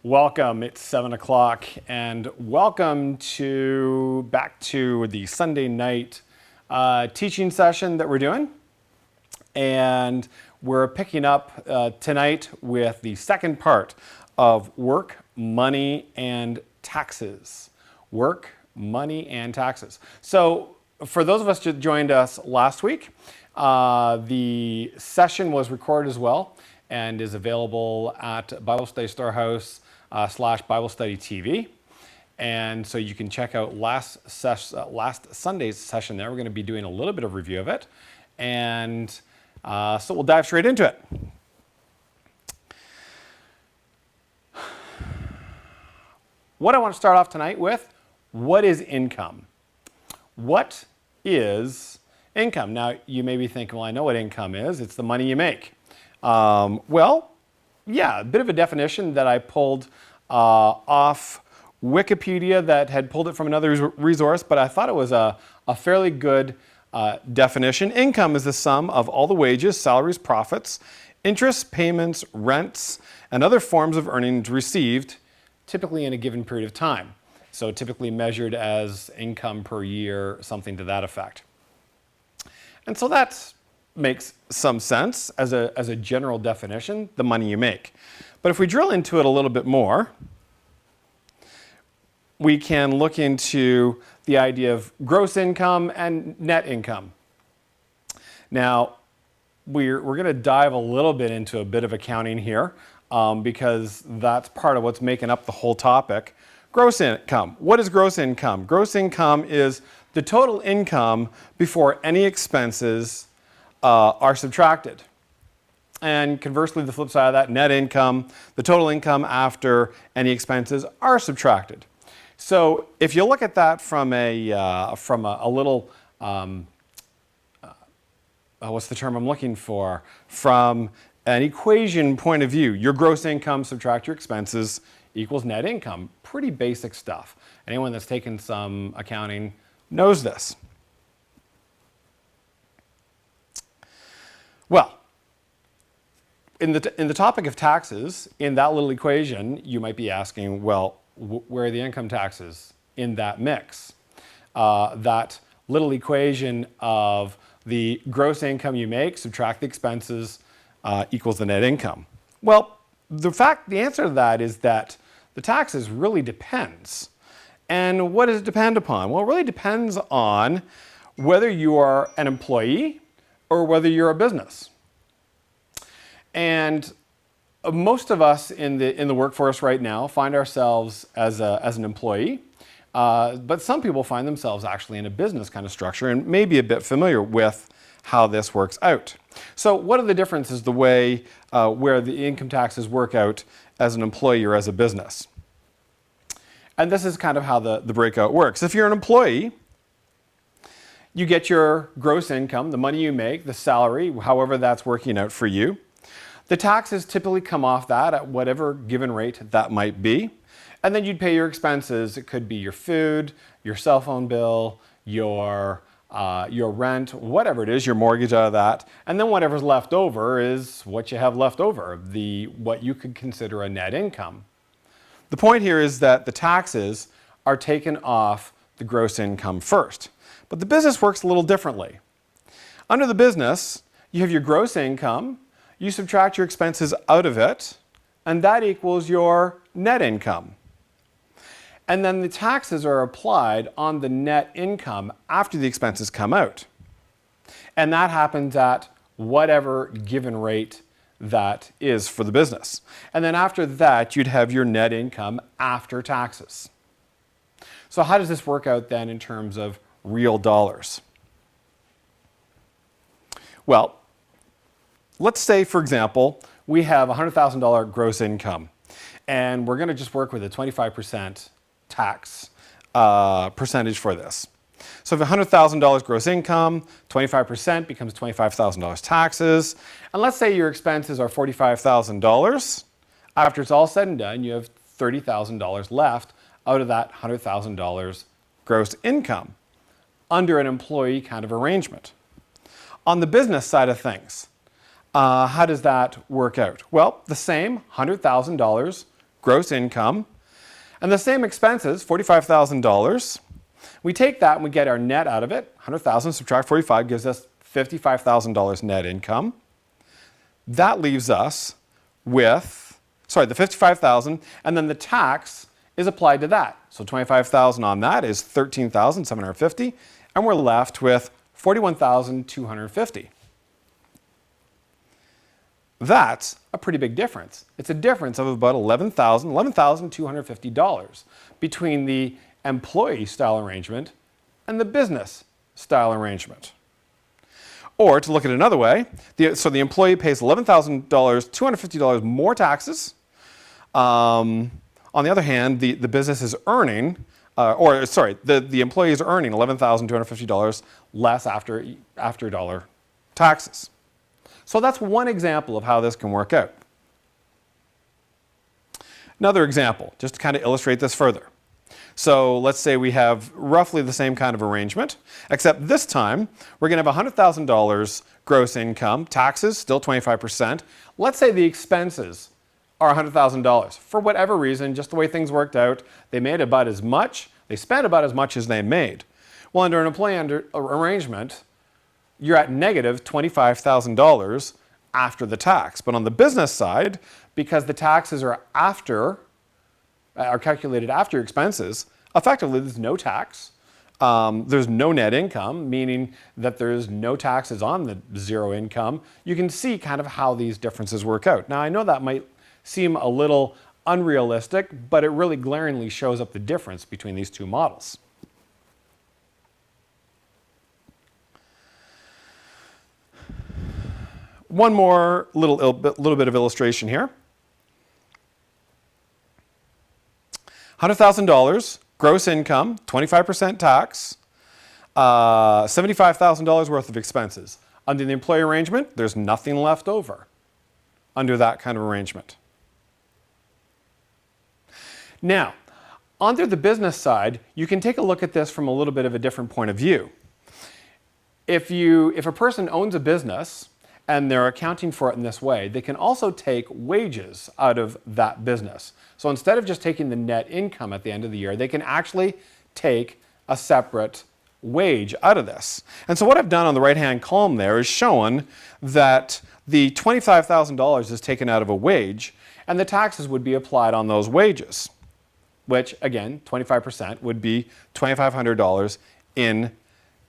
Welcome, it's 7 o'clock, and welcome back to the Sunday night teaching session that we're doing. And we're picking up tonight with the second part of work, money, and taxes. Work, money, and taxes. So for those of us who joined us last week, the session was recorded as well and is available at Bible Study Storehouse / Bible Study TV. And so you can check out last Sunday's session there. We're going to be doing a little bit of review of it. And so we'll dive straight into it. What I want to start off tonight with, what is income? What is income? Now, you may be thinking, well, I know what income is. It's the money you make. Well, yeah, a bit of a definition that I pulled off Wikipedia that had pulled it from another resource, but I thought it was a fairly good definition. Income is the sum of all the wages, salaries, profits, interest, payments, rents, and other forms of earnings received, typically in a given period of time. So typically measured as income per year, something to that effect. And so that makes some sense as a general definition, the money you make. But if we drill into it a little bit more, we can look into the idea of gross income and net income. Now, we're going to dive a little bit into a bit of accounting here because that's part of what's making up the whole topic. Gross income. What is gross income? Gross income is the total income before any expenses are subtracted. And conversely, the flip side of that, net income, the total income after any expenses are subtracted. So if you look at that from a little, what's the term I'm looking for? From an equation point of view, your gross income subtract your expenses equals net income. Pretty basic stuff. Anyone that's taken some accounting knows this. Well, in the topic of taxes, in that little equation, you might be asking, well, where are the income taxes in that mix? That little equation of the gross income you make, subtract the expenses, equals the net income. Well, the answer to that is that the taxes really depends. And what does it depend upon? Well, it really depends on whether you are an employee or whether you're a business. And most of us in the workforce right now find ourselves as an employee, but some people find themselves actually in a business kind of structure and may be a bit familiar with how this works out. So what are the differences the way where the income taxes work out as an employee or as a business? And this is kind of how the breakout works. If you're an employee, you get your gross income, the money you make, the salary, however that's working out for you. The taxes typically come off that at whatever given rate that might be. And then you'd pay your expenses. It could be your food, your cell phone bill, your rent, whatever it is, your mortgage out of that. And then whatever's left over is what you have left over, what you could consider a net income. The point here is that the taxes are taken off the gross income first. But the business works a little differently. Under the business, you have your gross income, you subtract your expenses out of it, and that equals your net income. And then the taxes are applied on the net income after the expenses come out. And that happens at whatever given rate that is for the business. And then after that, you'd have your net income after taxes. So how does this work out then in terms of real dollars? Well, let's say, for example, we have $100,000 gross income, and we're going to just work with a 25% tax percentage for this. So if $100,000 gross income, 25% becomes $25,000 taxes. And let's say your expenses are $45,000. After it's all said and done, you have $30,000 left out of that $100,000 gross income under an employee kind of arrangement. On the business side of things, how does that work out? Well, the same $100,000 gross income. And the same expenses, $45,000. We take that and we get our net out of it. 100,000 subtract 45 gives us $55,000 net income. That leaves us with, the 55,000, and then the tax is applied to that. So 25,000 on that is 13,750, and we're left with 41,250. That's a pretty big difference. It's a difference of about $11,250 between the employee style arrangement and the business style arrangement. Or to look at it another way, so the employee pays $11,000, $250 more taxes. On the other hand, the business is earning, the employee is earning $11,250 less after dollar taxes. So that's one example of how this can work out. Another example, just to kind of illustrate this further. So let's say we have roughly the same kind of arrangement, except this time we're going to have $100,000 gross income, taxes still 25%. Let's say the expenses are $100,000. For whatever reason, just the way things worked out, they made about as much, they spent about as much as they made. Well, under an employee arrangement, you're at negative $25,000 after the tax. But on the business side, because the taxes are calculated after expenses, effectively there's no tax. There's no net income, meaning that there's no taxes on the zero income. You can see kind of how these differences work out. Now, I know that might seem a little unrealistic, but it really glaringly shows up the difference between these two models. One more little bit of illustration here. $100,000 gross income, 25% tax, $75,000 worth of expenses. Under the employee arrangement, there's nothing left over under that kind of arrangement. Now, under the business side, you can take a look at this from a little bit of a different point of view. If a person owns a business and they're accounting for it in this way, they can also take wages out of that business. So instead of just taking the net income at the end of the year, they can actually take a separate wage out of this. And so what I've done on the right-hand column there is shown that the $25,000 is taken out of a wage, and the taxes would be applied on those wages, which, again, 25% would be $2,500 in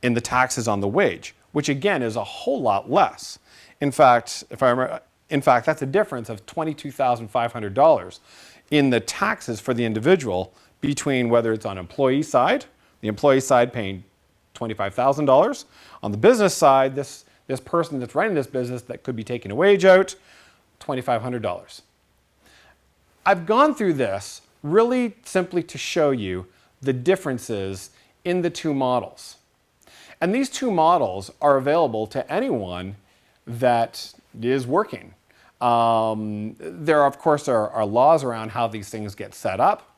the taxes on the wage, which, again, is a whole lot less. In fact, that's a difference of $22,500 in the taxes for the individual between whether it's on employee side, the employee side paying $25,000, on the business side, this person that's running this business that could be taking a wage out, $2,500. I've gone through this really simply to show you the differences in the two models. And these two models are available to anyone that is working. There, of course, are laws around how these things get set up.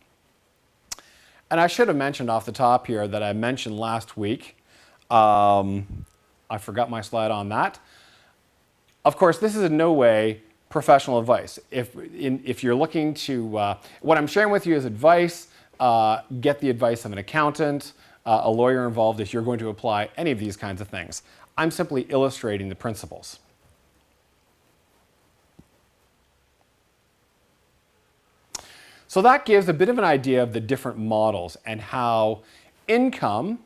And I should have mentioned off the top here that I mentioned last week. I forgot my slide on that. Of course, this is in no way professional advice. If you're looking to, what I'm sharing with you is advice. Get the advice of an accountant, a lawyer involved if you're going to apply any of these kinds of things. I'm simply illustrating the principles. So that gives a bit of an idea of the different models and how income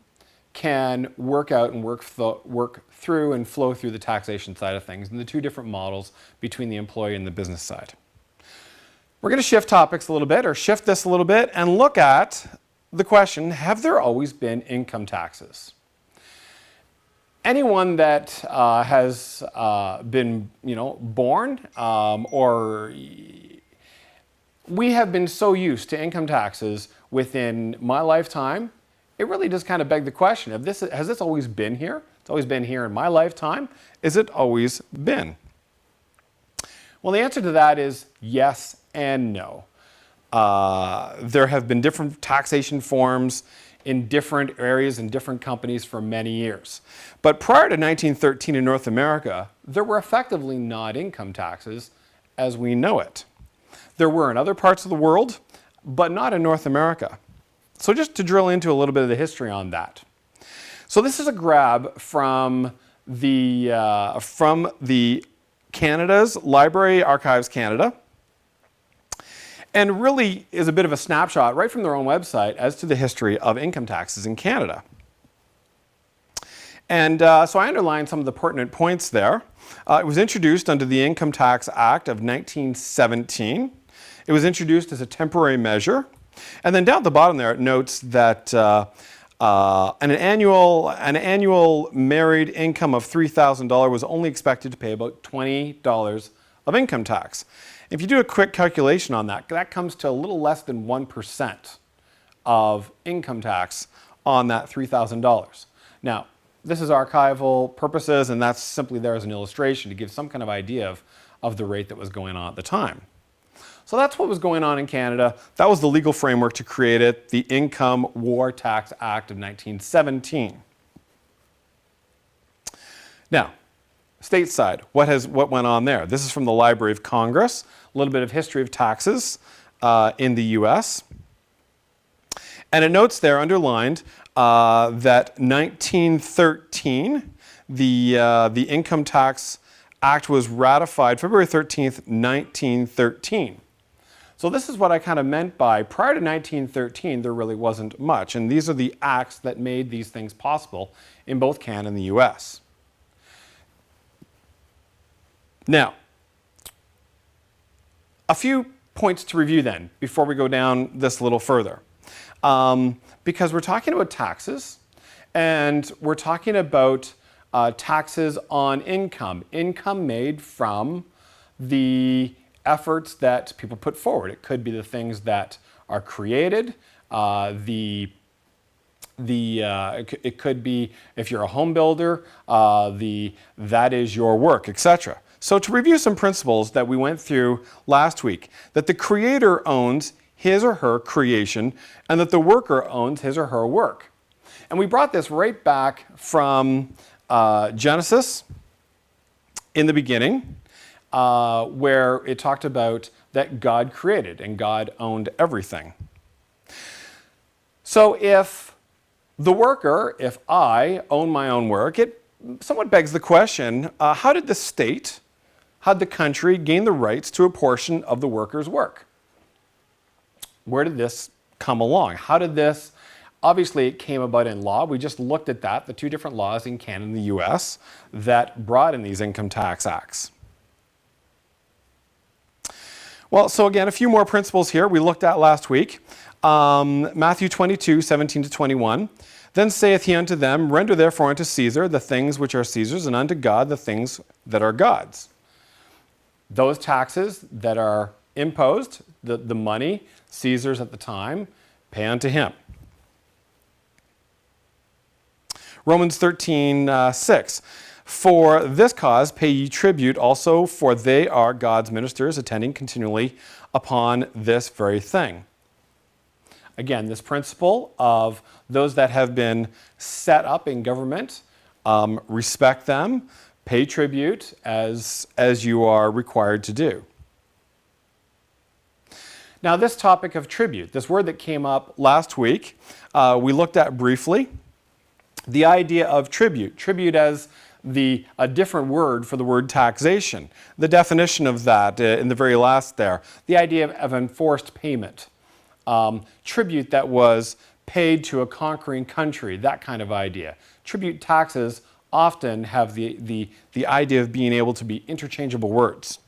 can work out and work through and flow through the taxation side of things and the two different models between the employee and the business side. We're going to shift topics a little bit, or shift this a little bit, and look at the question, have there always been income taxes? Anyone that has been, born, or we have been so used to income taxes within my lifetime, it really does kind of beg the question, has this always been here? It's always been here in my lifetime. Is it always been? Well, the answer to that is yes and no. There have been different taxation forms in different areas and different companies for many years. But prior to 1913 in North America, there were effectively not income taxes as we know it. There were in other parts of the world, but not in North America. So just to drill into a little bit of the history on that. So this is a grab from the Canada's Library Archives Canada, and really is a bit of a snapshot right from their own website as to the history of income taxes in Canada. And so I underlined some of the pertinent points there. It was introduced under the Income Tax Act of 1917. It was introduced as a temporary measure. And then down at the bottom there, it notes that an annual married income of $3,000 was only expected to pay about $20 of income tax. If you do a quick calculation on that, that comes to a little less than 1% of income tax on that $3,000. Now, this is archival purposes, and that's simply there as an illustration to give some kind of idea of the rate that was going on at the time. So that's what was going on in Canada. That was the legal framework to create it, the Income War Tax Act of 1917. Now, stateside, what went on there? This is from the Library of Congress, a little bit of history of taxes in the US. And it notes there, underlined, that 1913, the Income Tax Act was ratified February 13th, 1913. So this is what I kind of meant by prior to 1913, there really wasn't much. And these are the acts that made these things possible in both Canada and the US. Now, a few points to review then before we go down this a little further. Because we're talking about taxes, and we're talking about taxes on income made from the efforts that people put forward. It could be the things that are created, it could be, if you're a home builder, that is your work, etc. So to review some principles that we went through last week, that the creator owns his or her creation, and that the worker owns his or her work. And we brought this right back from Genesis in the beginning, where it talked about that God created and God owned everything. So if the worker, if I own my own work, it somewhat begs the question, how did the state, how did the country gain the rights to a portion of the worker's work? Where did this come along? How did this, obviously it came about in law. We just looked at that, the two different laws in Canada and the US that brought in these income tax acts. Well, so again, a few more principles here we looked at last week. Matthew 22, 17 to 21. Then saith he unto them, render therefore unto Caesar the things which are Caesar's, and unto God the things that are God's. Those taxes that are imposed, the money, Caesar's at the time, pay unto him. Romans 13, 6. For this cause pay ye tribute also, for they are God's ministers, attending continually upon this very thing. Again, this principle of those that have been set up in government, respect them, pay tribute as you are required to do. Now, this topic of tribute, this word that came up last week, we looked at briefly. The idea of tribute. Tribute as a different word for the word taxation. The definition of that in the very last there. The idea of enforced payment. Tribute that was paid to a conquering country, that kind of idea. Tribute taxes often have the idea of being able to be interchangeable words.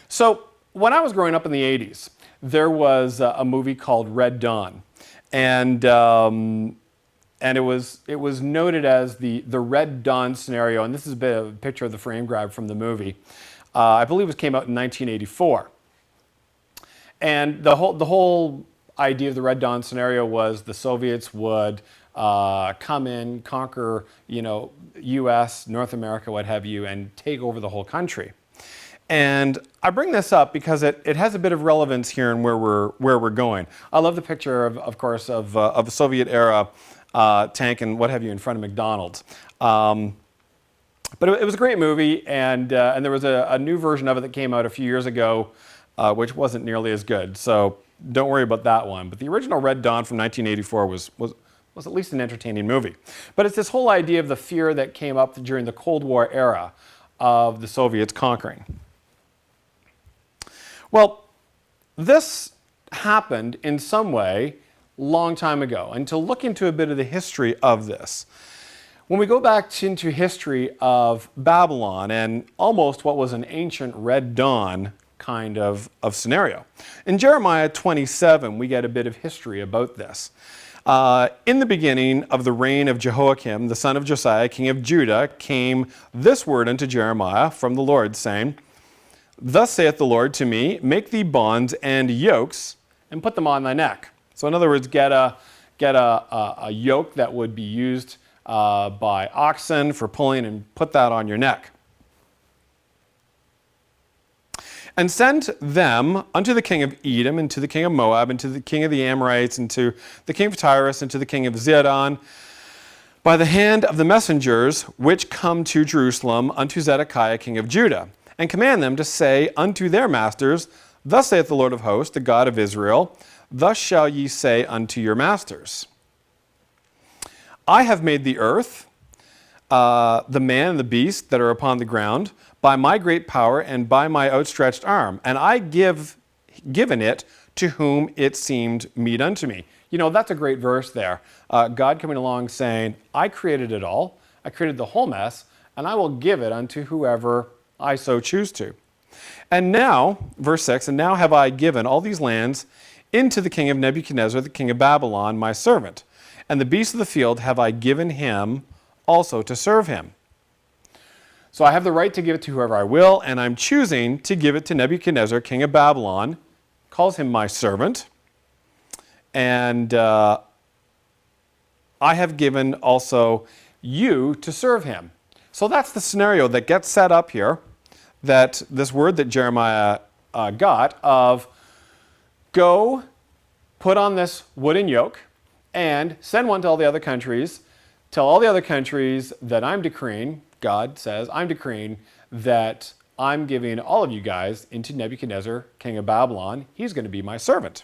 So when I was growing up in the 80s, there was a movie called Red Dawn. And it was noted as the Red Dawn scenario, and this is a bit of a picture of the frame grab from the movie. I believe it came out in 1984. And the whole idea of the Red Dawn scenario was the Soviets would come in, conquer, U.S., North America, what have you, and take over the whole country. And I bring this up because it has a bit of relevance here in where we're going. I love the picture of course, of a Soviet era tank and what have you in front of McDonald's. But it was a great movie, and there was a new version of it that came out a few years ago, which wasn't nearly as good. So don't worry about that one. But the original Red Dawn from 1984 was at least an entertaining movie. But it's this whole idea of the fear that came up during the Cold War era of the Soviets conquering. Well, this happened in some way long time ago. And to look into a bit of the history of this, when we go back into history of Babylon and almost what was an ancient Red Dawn kind of scenario, in Jeremiah 27, we get a bit of history about this. In the beginning of the reign of Jehoiakim, the son of Josiah, king of Judah, came this word unto Jeremiah from the Lord, saying, Thus saith the Lord to me, make thee bonds and yokes, and put them on thy neck. So in other words, get a yoke that would be used by oxen for pulling, and put that on your neck. And send them unto the king of Edom, and to the king of Moab, and to the king of the Amorites, and to the king of Tyrus, and to the king of Zidon, by the hand of the messengers which come to Jerusalem unto Zedekiah king of Judah, and command them to say unto their masters, Thus saith the Lord of hosts, the God of Israel, Thus shall ye say unto your masters, I have made the earth, the man and the beast that are upon the ground, by my great power and by my outstretched arm, and I given it to whom it seemed meet unto me. You know, that's a great verse there. God coming along saying, I created it all, I created the whole mess, and I will give it unto whoever I so choose to. And now, verse 6, and now have I given all these lands into the king of Nebuchadnezzar, the king of Babylon, my servant, and the beasts of the field have I given him also to serve him. So I have the right to give it to whoever I will, and I'm choosing to give it to Nebuchadnezzar, king of Babylon, calls him my servant, and I have given also you to serve him. So that's the scenario that gets set up here, that this word that Jeremiah got of go, put on this wooden yoke, and send one to all the other countries, tell all the other countries that I'm decreeing, God says, I'm decreeing that I'm giving all of you guys into Nebuchadnezzar, king of Babylon. He's going to be my servant.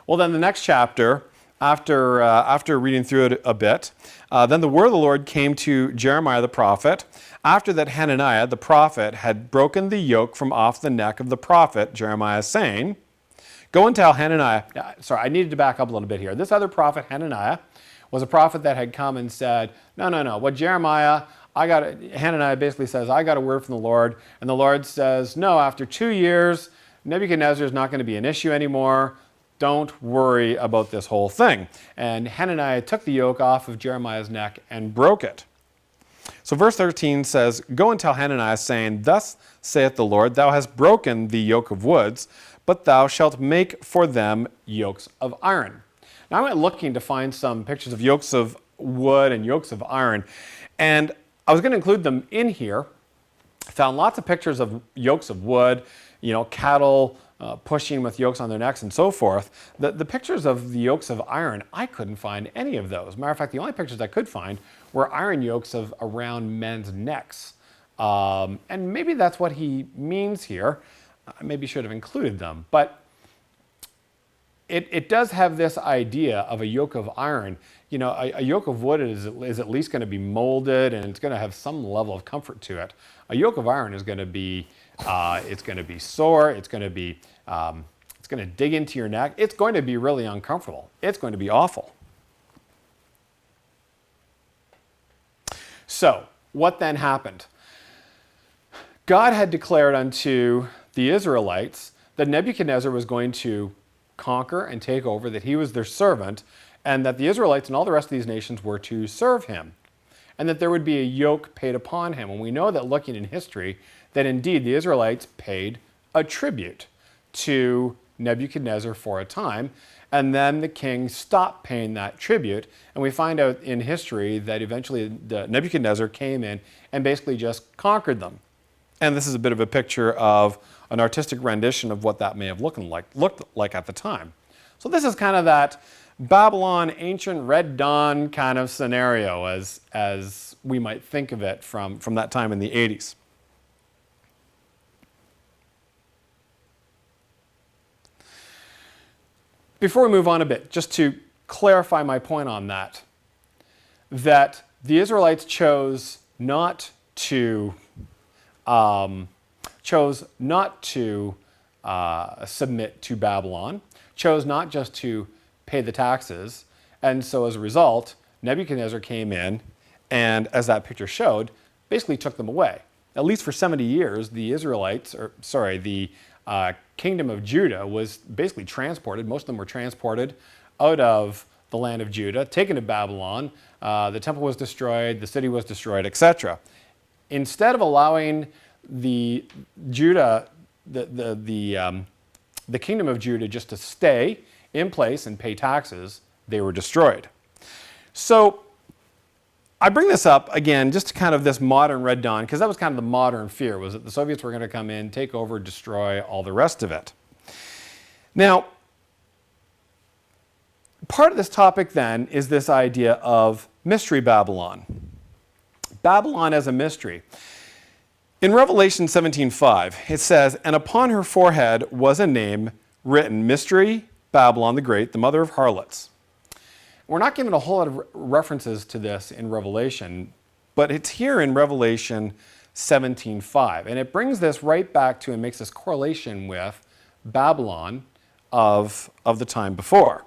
Well, then the next chapter, after reading through it a bit, then the word of the Lord came to Jeremiah the prophet, after that Hananiah the prophet had broken the yoke from off the neck of the prophet Jeremiah, saying, Go and tell Hananiah, sorry, I needed to back up a little bit here. This other prophet, Hananiah, was a prophet that had come and said, no, what Hananiah basically says, I got a word from the Lord, and the Lord says, no, after 2 years, Nebuchadnezzar is not going to be an issue anymore. Don't worry about this whole thing. And Hananiah took the yoke off of Jeremiah's neck and broke it. So verse 13 says, Go and tell Hananiah, saying, Thus saith the Lord, Thou hast broken the yoke of woods, but thou shalt make for them yokes of iron. Now I went looking to find some pictures of yokes of wood and yokes of iron, and I was going to include them in here. I found lots of pictures of yokes of wood, cattle pushing with yokes on their necks and so forth. The pictures of the yokes of iron, I couldn't find any of those. Matter of fact, the only pictures I could find were iron yokes around men's necks. And maybe that's what he means here. I maybe should have included them. But it does have this idea of a yoke of iron. A yoke of wood is at least going to be molded, and it's going to have some level of comfort to it. A yoke of iron is going to be, it's going to be sore. It's going to dig into your neck. It's going to be really uncomfortable. It's going to be awful. So, what then happened? God had declared unto the Israelites that Nebuchadnezzar was going to conquer and take over, that he was their servant, and that the Israelites and all the rest of these nations were to serve him, and that there would be a yoke paid upon him. And we know that looking in history, that indeed the Israelites paid a tribute to Nebuchadnezzar for a time, and then the king stopped paying that tribute, and we find out in history that eventually Nebuchadnezzar came in and basically just conquered them. And this is a bit of a picture of an artistic rendition of what that may have looked like at the time. So this is kind of that Babylon ancient Red Dawn kind of scenario as we might think of it from that time in the 80s. Before we move on a bit, just to clarify my point on that the Israelites chose not to submit to Babylon, chose not just to pay the taxes, and so as a result, Nebuchadnezzar came in and, as that picture showed, basically took them away. At least for 70 years, the kingdom of Judah was basically transported. Most of them were transported out of the land of Judah, taken to Babylon. The temple was destroyed, the city was destroyed, etc. Instead of allowing the kingdom of Judah just to stay in place and pay taxes, they were destroyed. So I bring this up again, just to kind of this modern Red Dawn, because that was kind of the modern fear, was that the Soviets were going to come in, take over, destroy, all the rest of it. Now, part of this topic then is this idea of Mystery Babylon. Babylon as a mystery. In Revelation 17:5, it says, "And upon her forehead was a name written, Mystery Babylon the Great, the mother of harlots." We're not given a whole lot of references to this in Revelation, but it's here in Revelation 17:5. And it brings this right back to and makes this correlation with Babylon of the time before.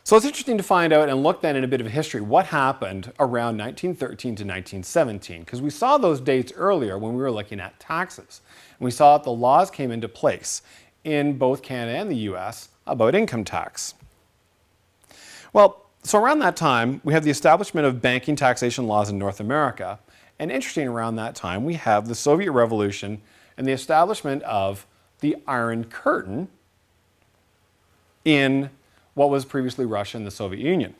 So it's interesting to find out and look then in a bit of history what happened around 1913 to 1917, because we saw those dates earlier when we were looking at taxes. And we saw that the laws came into place in both Canada and the US about income tax. Well, so around that time, we have the establishment of banking taxation laws in North America. And interesting, around that time, we have the Soviet Revolution and the establishment of the Iron Curtain in what was previously Russia and the Soviet Union.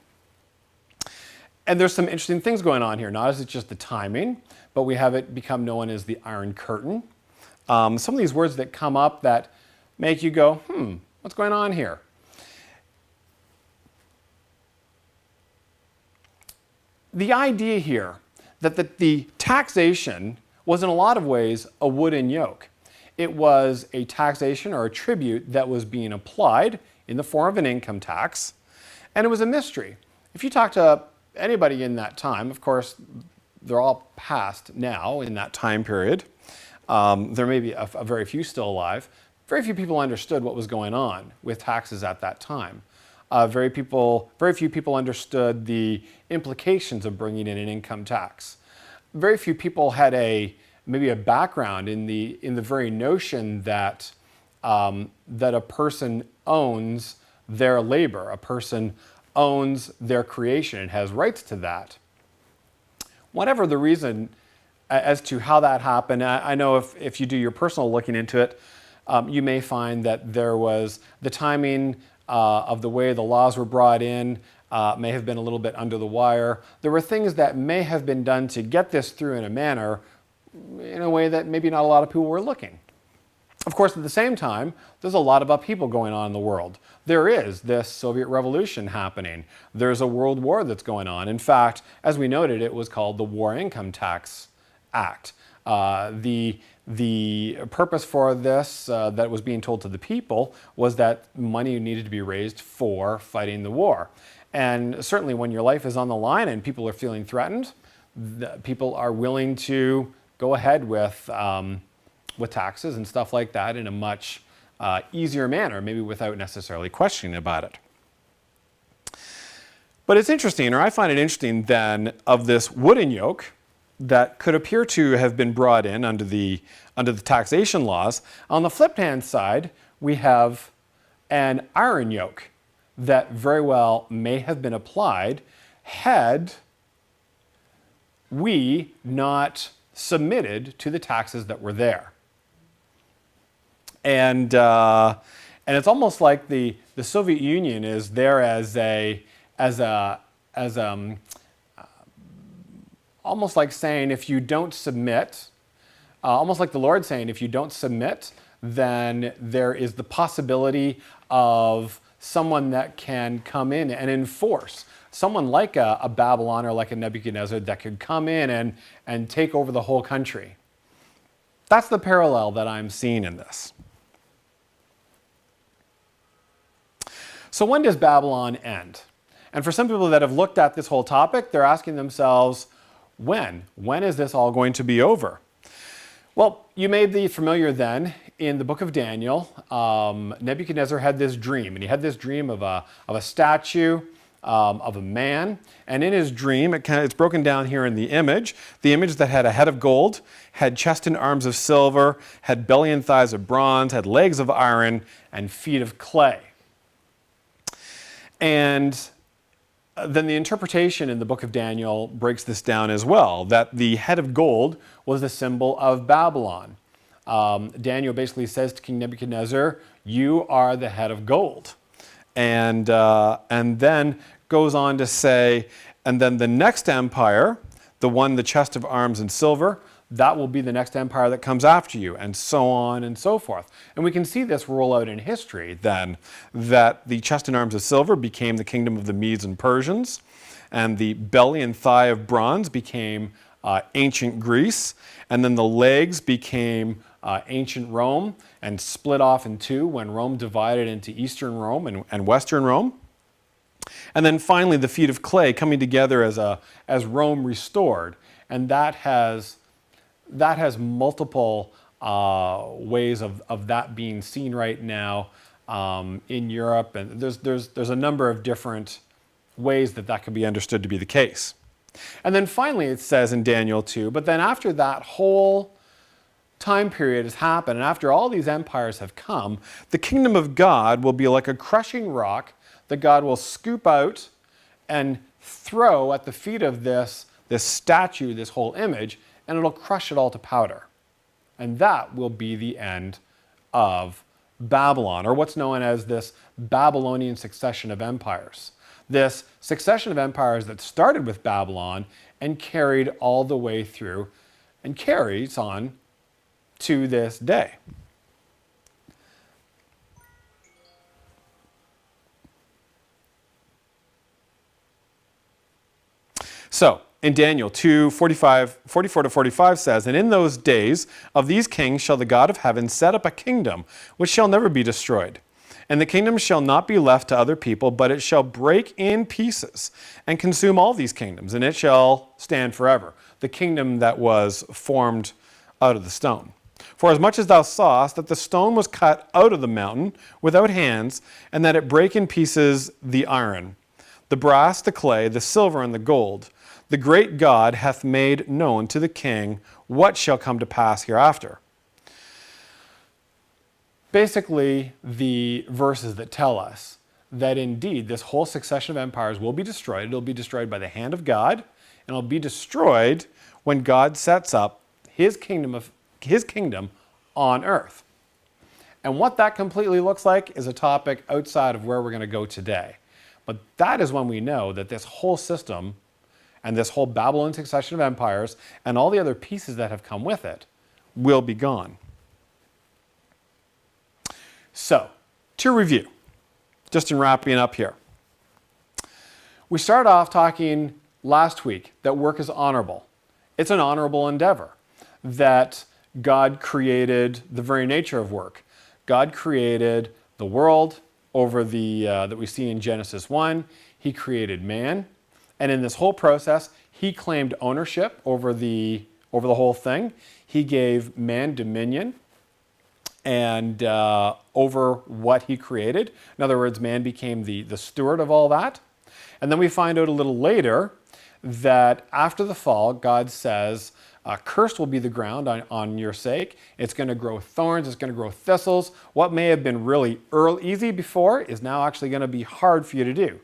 And there's some interesting things going on here. Not as it's just the timing, but we have it become known as the Iron Curtain. Some of these words that come up that make you go, what's going on here? The idea here that the taxation was in a lot of ways a wooden yoke. It was a taxation or a tribute that was being applied in the form of an income tax, and it was a mystery. If you talk to anybody in that time, of course, they're all past now in that time period. There may be a very few still alive. Very few people understood what was going on with taxes at that time. Very few people understood the implications of bringing in an income tax. Very few people had maybe a background in the very notion that a person owns their labor, a person owns their creation and has rights to that. Whatever the reason as to how that happened, I know if you do your personal looking into it, you may find that there was the timing of the way the laws were brought in may have been a little bit under the wire. There were things that may have been done to get this through in a way that maybe not a lot of people were looking. Of course, at the same time, there's a lot of upheaval going on in the world. There is this Soviet Revolution happening. There's a world war that's going on. In fact, as we noted, it was called the War Income Tax Act. The purpose for this that was being told to the people was that money needed to be raised for fighting the war. And certainly when your life is on the line and people are feeling threatened, people are willing to go ahead with taxes and stuff like that in a much easier manner, maybe without necessarily questioning about it. But it's interesting, or I find it interesting then, of this wooden yoke that could appear to have been brought in under the taxation laws. On the flip hand side, we have an iron yoke that very well may have been applied had we not submitted to the taxes that were there. And it's almost like the Soviet Union is there almost like saying, if you don't submit, almost like the Lord saying, if you don't submit, then there is the possibility of someone that can come in and enforce. Someone like a Babylon or like a Nebuchadnezzar that could come in and take over the whole country. That's the parallel that I'm seeing in this. So when does Babylon end? And for some people that have looked at this whole topic, they're asking themselves, when? When is this all going to be over? Well, you may be familiar then, in the book of Daniel, Nebuchadnezzar had this dream, and he had this dream of a statue, of a man, and in his dream, it's broken down here in the image that had a head of gold, had chest and arms of silver, had belly and thighs of bronze, had legs of iron, and feet of clay. And then the interpretation in the book of Daniel breaks this down as well, that the head of gold was the symbol of Babylon. Daniel basically says to King Nebuchadnezzar, you are the head of gold. And then goes on to say, and then the next empire, the chest of arms and silver, that will be the next empire that comes after you, and so on and so forth. And we can see this roll out in history then, that the chest and arms of silver became the kingdom of the Medes and Persians, and the belly and thigh of bronze became ancient Greece, and then the legs became ancient Rome and split off in two when Rome divided into Eastern Rome and Western Rome. And then finally the feet of clay coming together as Rome restored, and that has multiple ways of that being seen right now in Europe, and there's a number of different ways that could be understood to be the case. And then finally it says in Daniel 2, but then after that whole time period has happened, and after all these empires have come, the kingdom of God will be like a crushing rock that God will scoop out and throw at the feet of this statue, this whole image, and it'll crush it all to powder. And that will be the end of Babylon, or what's known as this Babylonian succession of empires. This succession of empires that started with Babylon and carried all the way through and carries on to this day. So, in Daniel 2, 44 to 45 says, and in those days of these kings shall the God of heaven set up a kingdom which shall never be destroyed. And the kingdom shall not be left to other people, but it shall break in pieces and consume all these kingdoms, and it shall stand forever. The kingdom that was formed out of the stone. For as much as thou sawest that the stone was cut out of the mountain without hands, and that it brake in pieces the iron, the brass, the clay, the silver, and the gold, the great God hath made known to the king what shall come to pass hereafter. Basically, the verses that tell us that indeed this whole succession of empires will be destroyed. It'll be destroyed by the hand of God, and it'll be destroyed when God sets up his kingdom on earth. And what that completely looks like is a topic outside of where we're going to go today. But that is when we know that this whole system and this whole Babylon succession of empires and all the other pieces that have come with it will be gone. So, to review, just in wrapping up here. We started off talking last week that work is honorable. It's an honorable endeavor, that God created the very nature of work. God created the world over that we see in Genesis 1. He created man. And in this whole process, he claimed ownership over the whole thing. He gave man dominion and over what he created. In other words, man became the steward of all that. And then we find out a little later that after the fall, God says, cursed will be the ground on your sake. It's going to grow thorns. It's going to grow thistles. What may have been really easy before is now actually going to be hard for you to do.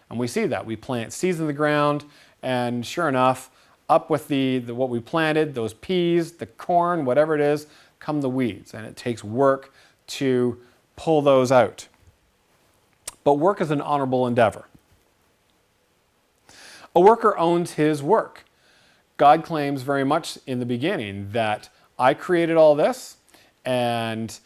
And we see that. We plant seeds in the ground, and sure enough, up with what we planted, those peas, the corn, whatever it is, come the weeds. And it takes work to pull those out. But work is an honorable endeavor. A worker owns his work. God claims very much in the beginning that I created all this, and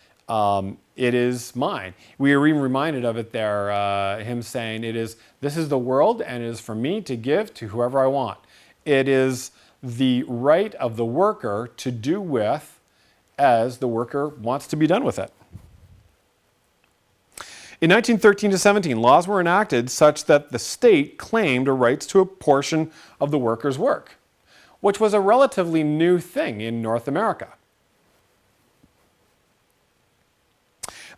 it is mine. We are even reminded of it there, him saying, this is the world, and it is for me to give to whoever I want. It is the right of the worker to do with as the worker wants to be done with it. In 1913 to 17, laws were enacted such that the state claimed rights to a portion of the worker's work, which was a relatively new thing in North America.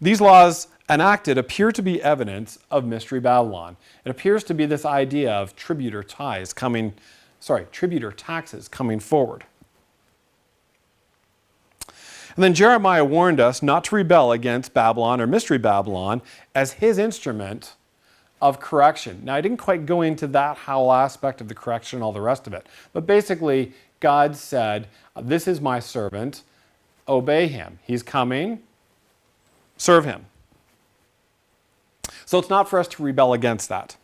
These laws enacted appear to be evidence of Mystery Babylon. It appears to be this idea of tributor taxes coming forward. And then Jeremiah warned us not to rebel against Babylon or Mystery Babylon as his instrument of correction. Now, I didn't quite go into that whole aspect of the correction and all the rest of it. But basically, God said, this is my servant, obey him. He's coming, serve him. So it's not for us to rebel against that.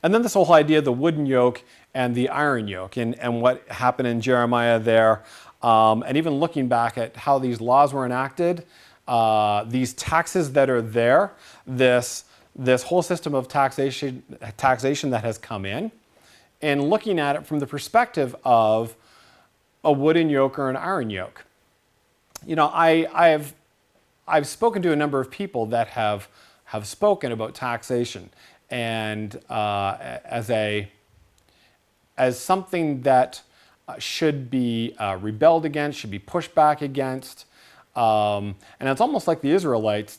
And then this whole idea of the wooden yoke and the iron yoke and what happened in Jeremiah there. And even looking back at how these laws were enacted, these taxes that are there, this whole system of taxation that has come in, and looking at it from the perspective of a wooden yoke or an iron yoke. You know, I've spoken to a number of people that have spoken about taxation and as something that should be rebelled against, should be pushed back against. And it's almost like the Israelites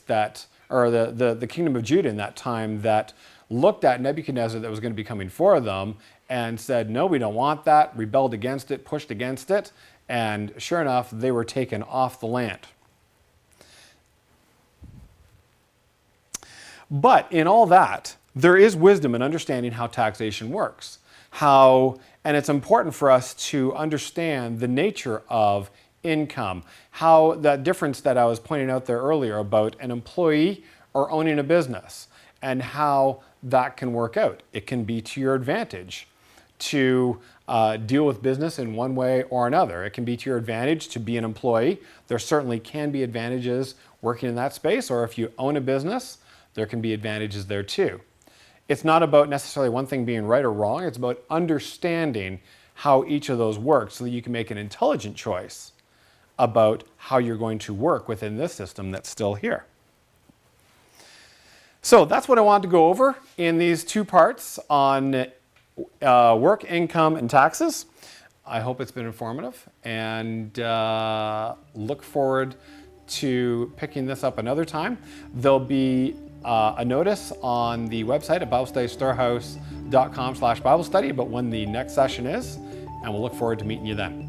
or the kingdom of Judah in that time that looked at Nebuchadnezzar that was going to be coming for them and said, no, we don't want that, rebelled against it, pushed against it, and sure enough, they were taken off the land. But in all that, there is wisdom in understanding how taxation works. And it's important for us to understand the nature of income, how that difference that I was pointing out there earlier about an employee or owning a business, and how that can work out. It can be to your advantage to deal with business in one way or another. It can be to your advantage to be an employee. There certainly can be advantages working in that space, or if you own a business, there can be advantages there too. It's not about necessarily one thing being right or wrong. It's about understanding how each of those work so that you can make an intelligent choice about how you're going to work within this system that's still here. So that's what I wanted to go over in these two parts on work, income, and taxes. I hope it's been informative, and look forward to picking this up another time. There'll be a notice on the website at BibleStudyStorehouse.com/Bible study about when the next session is, and we'll look forward to meeting you then.